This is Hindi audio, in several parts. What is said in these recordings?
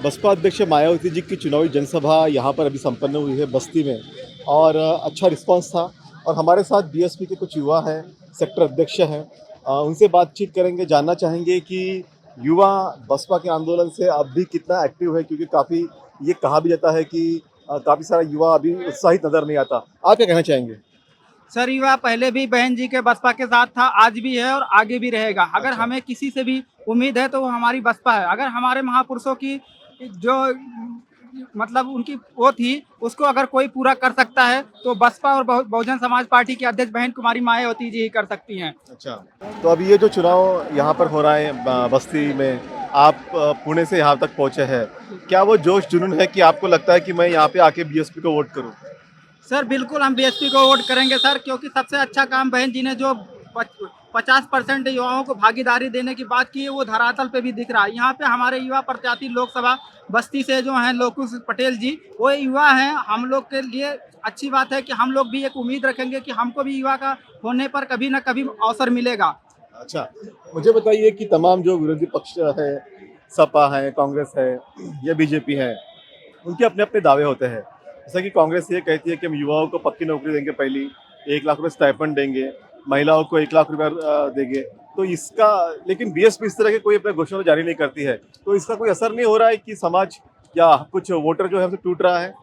बसपा अध्यक्ष मायावती जी की चुनावी जनसभा यहाँ पर अभी संपन्न हुई है बस्ती में और अच्छा रिस्पांस था। और हमारे साथ बीएसपी के कुछ युवा हैं, सेक्टर अध्यक्ष हैं। उनसे बातचीत करेंगे, जानना चाहेंगे कि युवा बसपा के आंदोलन से अब भी कितना एक्टिव है, क्योंकि काफ़ी ये कहा भी जाता है कि काफ़ी सारा युवा अभी उत्साहित नज़र नहीं आता। आप क्या कहना चाहेंगे? सर युवा पहले भी बहन जी के बसपा के साथ था, आज भी है और आगे भी रहेगा। अगर अच्छा। हमें किसी से भी उम्मीद है तो वो हमारी बसपा है। अगर हमारे महापुरुषों की जो मतलब उनकी वो थी उसको अगर कोई पूरा कर सकता है तो बसपा और बहुजन समाज पार्टी की अध्यक्ष बहन कुमारी मायावती जी ही कर सकती हैं। अच्छा, तो अब ये जो चुनाव यहाँ पर हो रहा है बस्ती में, आप पुणे से यहाँ तक पहुँचे हैं। क्या वो जोश जुनून है कि आपको लगता है कि मैं यहाँ पे आके बीएसपी को वोट करूँ? सर बिल्कुल हम बीएसपी को वोट करेंगे सर, क्योंकि सबसे अच्छा काम बहन जी ने जो 50% युवाओं को भागीदारी देने की बात की है वो धरातल पे भी दिख रहा है। यहाँ पे हमारे युवा प्रत्याशी लोकसभा बस्ती से जो हैं लोकुश पटेल जी, वो युवा हैं। हम लोग के लिए अच्छी बात है कि हम लोग भी एक उम्मीद रखेंगे कि हमको भी युवा का होने पर कभी ना कभी अवसर मिलेगा। अच्छा, मुझे बताइए कि तमाम जो विरोधी पक्ष है, सपा है, कांग्रेस है या बीजेपी है, उनके अपने-अपने दावे होते हैं। जैसा कि कांग्रेस ये कहती है कि हम युवाओं को पक्की नौकरी देंगे पहली, 1 लाख रुपए स्टाइपेंड देंगे, महिलाओं को 1 लाख रुपया देंगे। तो इसका लेकिन बीएसपी इस तरह के कोई अपना घोषणा जारी नहीं करती है। तो इसका कोई असर नहीं हो रहा है कि समाज या कुछ वोटर जो है हमसे टूट रहा है?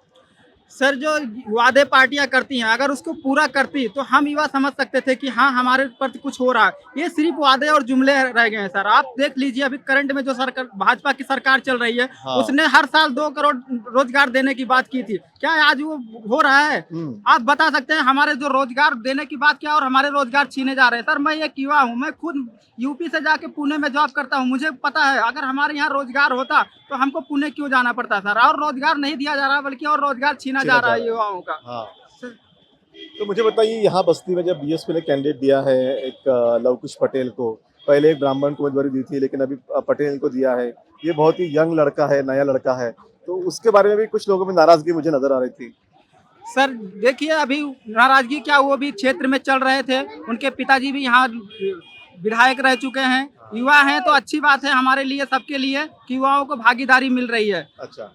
सर जो वादे पार्टियां करती हैं अगर उसको पूरा करती तो हम युवा समझ सकते थे कि हाँ हमारे प्रति कुछ हो रहा है। ये सिर्फ वादे और जुमले रह गए हैं सर। आप देख लीजिए अभी करंट में जो सरकार भाजपा की सरकार चल रही है हाँ। उसने हर साल 2 करोड़ रोजगार देने की बात की थी। क्या आज वो हो रहा है? हुँ। आप बता सकते हैं हमारे जो रोजगार देने की बात किया और हमारे रोजगार छीने जा रहे हैं। सर मैं एक युवा हूँ, मैं खुद यूपी से जाके पुणे में जॉब करता हूँ। मुझे पता है अगर हमारे यहाँ रोजगार होता तो हमको पुणे क्यों जाना पड़ता सर। और रोजगार नहीं दिया जा रहा बल्कि और रोजगार छीना छीना जा रहा जा है रहा है। युवाओं का। हाँ। सर, तो मुझे बताइए, यहाँ बस्ती में जब बीएसपी ने कैंडिडेट दिया है एक लवकुश पटेल को, पहले एक ब्राह्मण को उम्मीदवारी दी थी लेकिन अभी पटेल को दिया है। ये बहुत ही यंग लड़का है, नया लड़का है, तो उसके बारे में भी कुछ लोगों में नाराजगी मुझे नजर आ रही थी। सर देखिए अभी नाराजगी क्या, वो भी क्षेत्र में चल रहे थे। उनके पिताजी भी यहाँ विधायक रह चुके हैं। युवा हैं तो अच्छी बात है हमारे लिए, सबके लिए कि युवाओं को भागीदारी मिल रही है। अच्छा।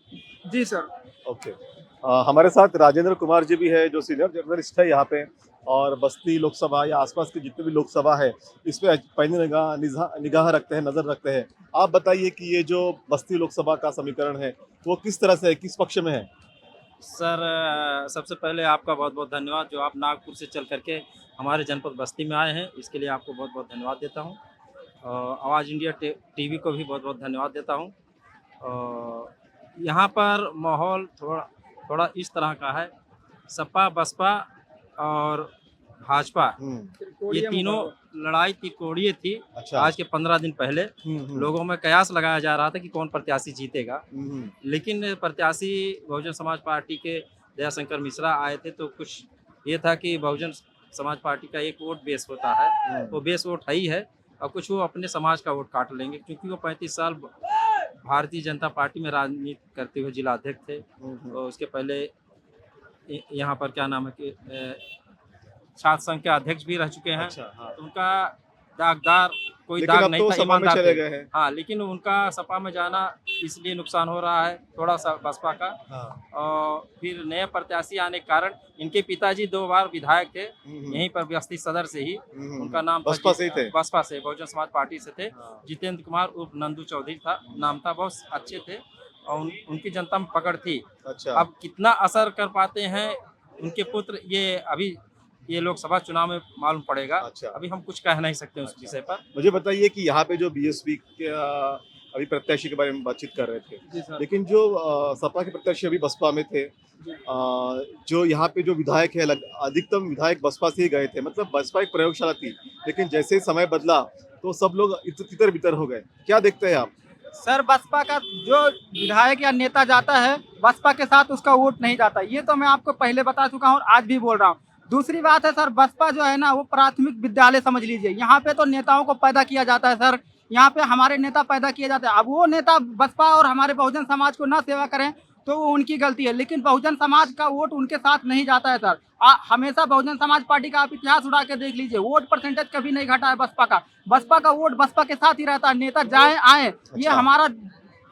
जी सर। ओके। हमारे साथ राजेंद्र कुमार जी भी है जो सीनियर जर्नलिस्ट है यहाँ पे, और बस्ती लोकसभा या आसपास की जितनी भी लोकसभा है इस पे पैनी निगाह निगाह रखते हैं, नजर रखते हैं। आप बताइए कि ये जो बस्ती लोकसभा का समीकरण है वो किस तरह से है, किस पक्ष में है? सर सबसे पहले आपका बहुत-बहुत धन्यवाद जो आप नागपुर से चल कर के हमारे जनपद बस्ती में आए हैं, इसके लिए आपको बहुत-बहुत धन्यवाद देता हूँ। आवाज़ इंडिया टीवी को भी बहुत-बहुत धन्यवाद देता हूँ। यहाँ पर माहौल थोड़ा थोड़ा इस तरह का है, सपा, बसपा और भाजपा, ये तीनों लड़ाई त्रिकोणीय थी। अच्छा। आज के 15 दिन पहले हम्म। लोगों में कयास लगाया जा रहा था कि कौन प्रत्याशी जीतेगा। हम्म। लेकिन प्रत्याशी बहुजन समाज पार्टी के दयाशंकर मिश्रा आए थे, तो कुछ ये था कि बहुजन समाज पार्टी का एक वोट बेस होता है, वो बेस वोट है ही है, और कुछ वो अपने समाज का वोट काट लेंगे क्योंकि वो 35 साल भारतीय जनता पार्टी में राजनीति करते हुए जिला अध्यक्ष थे। और उसके पहले यहाँ पर क्या नाम है कि छात्र संघ के अध्यक्ष भी रह चुके हैं। अच्छा, हाँ। तो उनका दागदार कोई लेकिन दाग अब नहीं तो था, सपा में ईमानदार चले थे। गए हैं। हाँ, लेकिन उनका सपा में जाना इसलिए नुकसान हो रहा है थोड़ा सा बसपा का। हाँ। और फिर नए प्रत्याशी आने के कारण, इनके पिताजी 2 बार विधायक थे यहीं पर बस्ती सदर से ही। उनका नाम था बसपा से ही थे। बसपा से, बहुजन समाज पार्टी से थे। हाँ। जितेंद्र कुमार उर्फ नंदू चौधरी था नाम था, बहुत अच्छे थे और उनकी जनता में पकड़ थी। अच्छा। अब कितना असर कर पाते हैं उनके पुत्र, ये अभी ये लोकसभा चुनाव में मालूम पड़ेगा। अच्छा। अभी हम कुछ कह नहीं सकते उस विषय पर। मुझे बताइए कि यहाँ पे जो बीएसपी के अभी प्रत्याशी के बारे में बातचीत कर रहे थे, जी सर। लेकिन जो सपा के प्रत्याशी अभी बसपा में थे, जो यहाँ पे जो विधायक है अधिकतम विधायक बसपा से ही गए थे, मतलब बसपा एक प्रयोगशाला थी, लेकिन जैसे ही समय बदला तो सब लोग तितर बितर हो गए। क्या देखते हैं आप? सर बसपा का जो विधायक या नेता जाता है बसपा के साथ उसका वोट नहीं जाता, ये तो मैं आपको पहले बता चुका हूँ और आज भी बोल रहा हूँ। दूसरी बात है सर, बसपा जो है ना वो प्राथमिक विद्यालय समझ लीजिए। यहाँ पे तो नेताओं को पैदा किया जाता है सर। यहाँ पे हमारे नेता पैदा किए जाते हैं। अब वो नेता बसपा और हमारे बहुजन समाज को ना सेवा करें तो वो उनकी गलती है, लेकिन बहुजन समाज का वोट उनके साथ नहीं जाता है सर। हमेशा बहुजन समाज पार्टी का आप इतिहास उड़ा के देख लीजिए, वोट परसेंटेज कभी नहीं घटा है बसपा का। बसपा का वोट बसपा के साथ ही रहता है, नेता जाए आए ये अच्छा। हमारा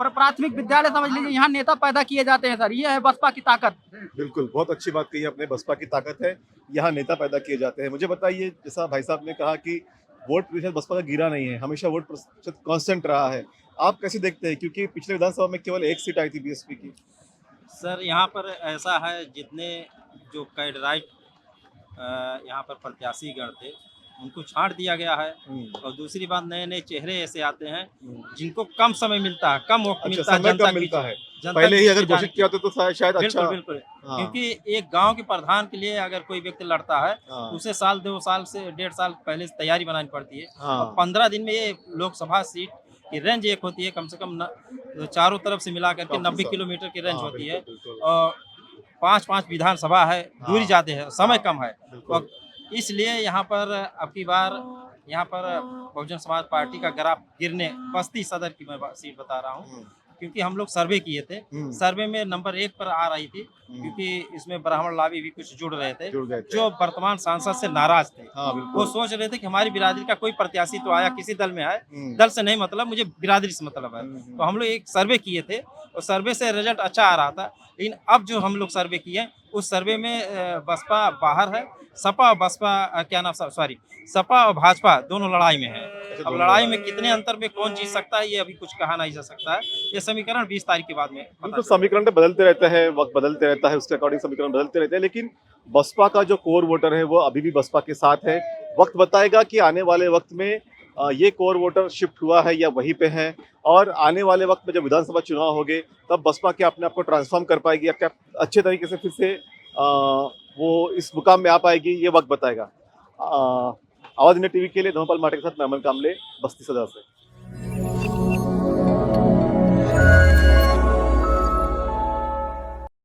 प्राथमिक विद्यालय समझ लीजिए, यहाँ नेता पैदा किए जाते हैं सर। ये है बसपा की ताकत। बिल्कुल, बहुत अच्छी बात कही आपने, बसपा की ताकत है, यहाँ नेता पैदा किए जाते हैं। मुझे बताइए, जैसा भाई साहब ने कहा कि वोट प्रतिशत बसपा का गिरा नहीं है, हमेशा वोट प्रतिशत कांस्टेंट रहा है। आप कैसे देखते हैं? क्योंकि पिछले विधानसभा में केवल एक सीट आई थी बीएसपी की। सर यहाँ पर ऐसा है, जितने जो कैडराइट यहाँ पर प्रत्याशी गण थे उनको छांट दिया गया है। और दूसरी बात, नए नए चेहरे ऐसे आते हैं जिनको कम समय मिलता है, कम वक्त अच्छा, मिलता है समय जनता कम के मिलता बीच- है। जनता पहले के ही बीच अगर जाने घोषित की। किया होता तो शायद बिल्कुल अच्छा। बिल्कुल। हाँ, क्योंकि एक गांव के प्रधान के लिए अगर कोई व्यक्ति लड़ता है हाँ, तो उसे साल 2 साल से 1.5 साल पहले से तैयारी बनानी पड़ती है। और हाँ, 15 दिन में ये लोकसभा सीट की रेंज एक होती है, कम से कम चारों तरफ से मिला करके काफी 90 सारा। किलोमीटर की रेंज हाँ, होती है। बिल्कुल, बिल्कुल। और 5-5 विधानसभा है, दूरी हाँ, ज़्यादा है, समय हाँ, कम है। बिल्कुल। और इसलिए यहाँ पर अब की बार यहाँ पर बहुजन समाज पार्टी का ग्राफ गिरने, बस्ती सदर की मैं सीट बता रहा हूँ, हम्म, क्योंकि हम लोग सर्वे किए थे। हम्म, सर्वे में नंबर 1 पर आ रही थी, हम्म, क्योंकि इसमें ब्राह्मण लावी भी कुछ जुड़ रहे थे, जुड़ गए थे। जो वर्तमान सांसद से नाराज थे। हाँ, वो बिल्कुल। सोच रहे थे कि हमारी बिरादरी का कोई प्रत्याशी तो आया, किसी दल में आए, हम्म, दल से नहीं मतलब, मुझे बिरादरी से मतलब है। हम्म, तो हम लोग एक सर्वे किए थे और सर्वे से रिजल्ट अच्छा आ रहा था। लेकिन अब जो हम लोग सर्वे किए, उस सर्वे में बसपा बाहर है, सपा और बसपा क्या नाम, सॉरी, सपा और भाजपा दोनों लड़ाई में है। अच्छा, अब दोनों लड़ाई लड़ाई। में कितने अंतर में कौन जीत सकता है, ये अभी कुछ कहा नहीं जा सकता है। ये समीकरण 20 तारीख के बाद में पता बिल्कुल, चलेगा। समीकरण तो बदलते रहते हैं, वक्त बदलते रहता है, उसके अकॉर्डिंग समीकरण बदलते रहते हैं, लेकिन बसपा का जो कोर वोटर है वो अभी भी बसपा के साथ है। वक्त बताएगा कि आने वाले वक्त में ये कोर वोटर शिफ्ट हुआ है या वहीं पे है, और आने वाले वक्त में जब विधानसभा चुनाव होंगे तब बसपा क्या अपने आप को ट्रांसफॉर्म कर पाएगी या क्या अच्छे तरीके से फिर से वो इस मुकाम में आ पाएगी, ये वक्त बताएगा। आवाज इंडिया टीवी के लिए धर्मपाल माटे के साथ मैं अमन कामले, बस्ती सदर से।